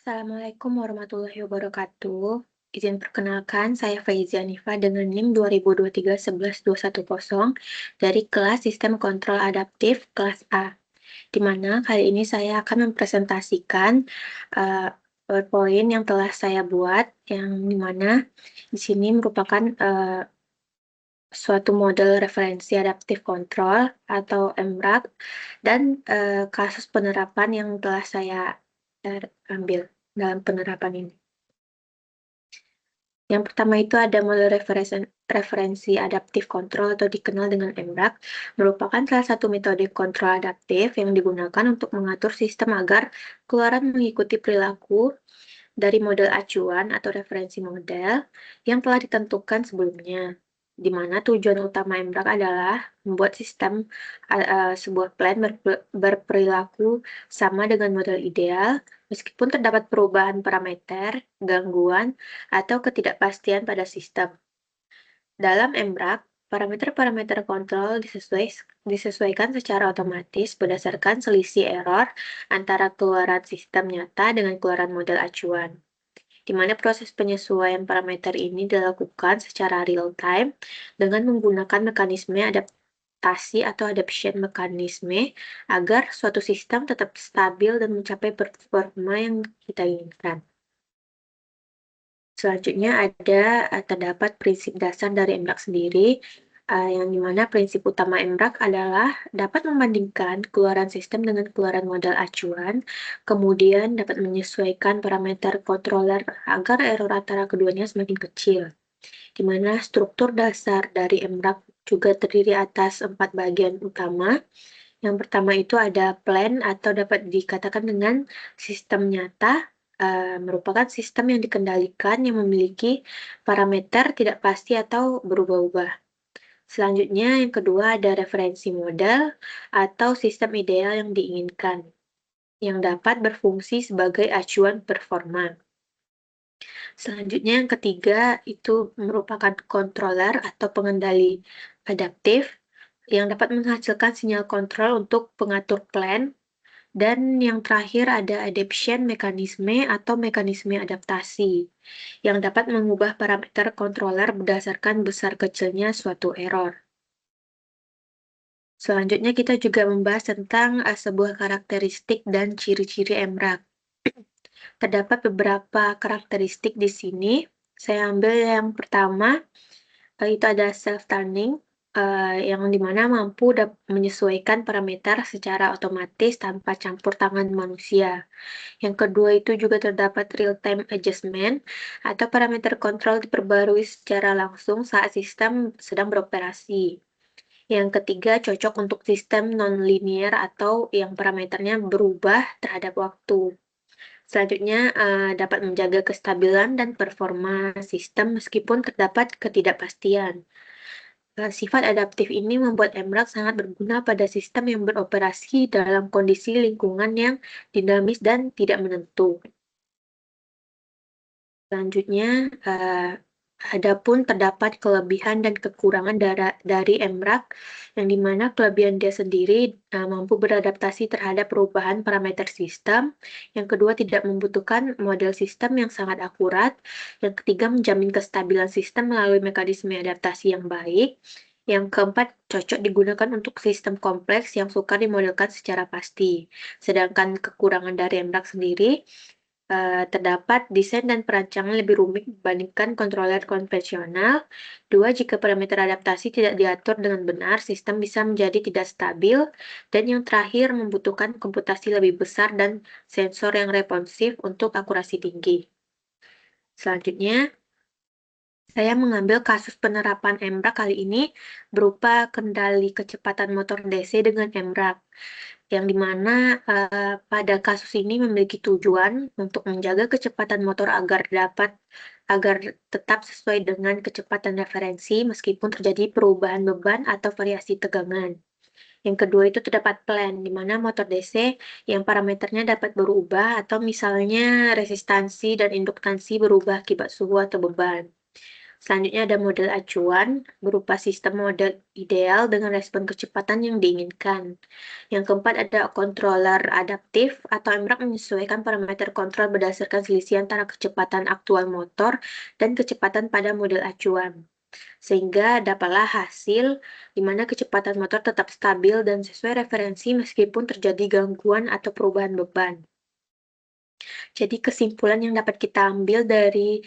Assalamualaikum warahmatullahi wabarakatuh. Izin perkenalkan, saya Faiza Nifa dengan NIM 2023-11210 dari kelas Sistem Kontrol Adaptif kelas A, di mana kali ini saya akan mempresentasikan uh, PowerPoint yang telah saya buat, yang dimana di sini merupakan suatu model referensi adaptif kontrol atau MRAC dan kasus penerapan yang telah saya ambil dalam penerapan ini. Yang pertama itu ada model referensi adaptif kontrol atau dikenal dengan MRAC, merupakan salah satu metode kontrol adaptif yang digunakan untuk mengatur sistem agar keluaran mengikuti perilaku dari model acuan atau referensi model yang telah ditentukan sebelumnya, di mana tujuan utama MRAC adalah membuat sistem sebuah plan berperilaku sama dengan model ideal, meskipun terdapat perubahan parameter, gangguan, atau ketidakpastian pada sistem. Dalam MRAC, parameter-parameter kontrol disesuaikan secara otomatis berdasarkan selisih error antara keluaran sistem nyata dengan keluaran model acuan, di mana proses penyesuaian parameter ini dilakukan secara real-time dengan menggunakan mekanisme adaptasi atau adaptation mekanisme agar suatu sistem tetap stabil dan mencapai performa yang kita inginkan. Selanjutnya terdapat prinsip dasar dari MRAC sendiri, yang dimana prinsip utama MRAC adalah dapat membandingkan keluaran sistem dengan keluaran model acuan, kemudian dapat menyesuaikan parameter controller agar error antara keduanya semakin kecil, di mana struktur dasar dari MRAC juga terdiri atas 4 bagian utama. Yang pertama itu ada plan atau dapat dikatakan dengan sistem nyata, merupakan sistem yang dikendalikan yang memiliki parameter tidak pasti atau berubah-ubah. Selanjutnya yang kedua ada referensi model atau sistem ideal yang diinginkan, yang dapat berfungsi sebagai acuan performa. Selanjutnya yang ketiga itu merupakan controller atau pengendali adaptif yang dapat menghasilkan sinyal kontrol untuk pengatur plan. Dan yang terakhir ada adaptation mekanisme atau mekanisme adaptasi yang dapat mengubah parameter controller berdasarkan besar kecilnya suatu error. Selanjutnya kita juga membahas tentang sebuah karakteristik dan ciri-ciri MRAC. Terdapat beberapa karakteristik di sini. Saya ambil yang pertama, itu ada self-turning, yang dimana mampu menyesuaikan parameter secara otomatis tanpa campur tangan manusia. Yang kedua itu juga terdapat real-time adjustment atau parameter kontrol diperbarui secara langsung saat sistem sedang beroperasi. Yang ketiga cocok untuk sistem non-linear atau yang parameternya berubah terhadap waktu. Selanjutnya dapat menjaga kestabilan dan performa sistem meskipun terdapat ketidakpastian. Sifat adaptif ini membuat MRAC sangat berguna pada sistem yang beroperasi dalam kondisi lingkungan yang dinamis dan tidak menentu. Selanjutnya, adapun terdapat kelebihan dan kekurangan dari MRAC, yang dimana kelebihan dia sendiri mampu beradaptasi terhadap perubahan parameter sistem. Yang kedua, tidak membutuhkan model sistem yang sangat akurat. Yang ketiga, menjamin kestabilan sistem melalui mekanisme adaptasi yang baik. Yang keempat, cocok digunakan untuk sistem kompleks yang sukar dimodelkan secara pasti. Sedangkan kekurangan dari MRAC sendiri, terdapat desain dan perancangan lebih rumit dibandingkan controller konvensional. Dua, jika parameter adaptasi tidak diatur dengan benar, sistem bisa menjadi tidak stabil. Dan yang terakhir, membutuhkan komputasi lebih besar dan sensor yang responsif untuk akurasi tinggi. Selanjutnya, saya mengambil kasus penerapan MRAC kali ini berupa kendali kecepatan motor DC dengan MRAC, yang dimana pada kasus ini memiliki tujuan untuk menjaga kecepatan motor agar tetap sesuai dengan kecepatan referensi meskipun terjadi perubahan beban atau variasi tegangan. Yang kedua itu terdapat plan, di mana motor DC yang parameternya dapat berubah atau misalnya resistansi dan induktansi berubah akibat suhu atau beban. Selanjutnya ada model acuan, berupa sistem model ideal dengan respon kecepatan yang diinginkan. Yang keempat ada controller adaptif atau MRAP menyesuaikan parameter kontrol berdasarkan selisih antara kecepatan aktual motor dan kecepatan pada model acuan. Sehingga dapatlah hasil di mana kecepatan motor tetap stabil dan sesuai referensi meskipun terjadi gangguan atau perubahan beban. Jadi kesimpulan yang dapat kita ambil dari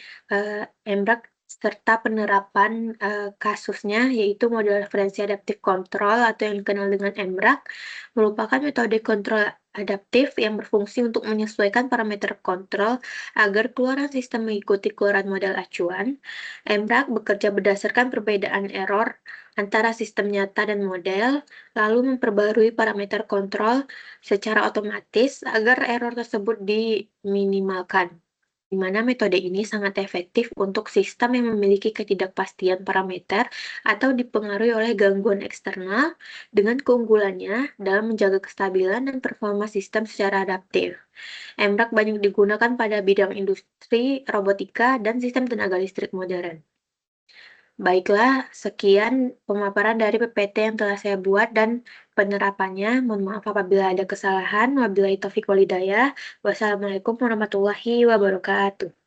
MRAG serta penerapan kasusnya, yaitu model referensi adaptif kontrol atau yang dikenal dengan MRAG, merupakan metode kontrol adaptif yang berfungsi untuk menyesuaikan parameter kontrol agar keluaran sistem mengikuti keluaran model acuan. MRAG bekerja berdasarkan perbedaan error antara sistem nyata dan model, lalu memperbarui parameter kontrol secara otomatis agar error tersebut diminimalkan, di mana metode ini sangat efektif untuk sistem yang memiliki ketidakpastian parameter atau dipengaruhi oleh gangguan eksternal, dengan keunggulannya dalam menjaga kestabilan dan performa sistem secara adaptif. MRAG banyak digunakan pada bidang industri, robotika, dan sistem tenaga listrik modern. Baiklah, sekian pemaparan dari PPT yang telah saya buat dan penerapannya. Mohon maaf apabila ada kesalahan. Wabillahi taufiq walhidayah. Wassalamualaikum warahmatullahi wabarakatuh.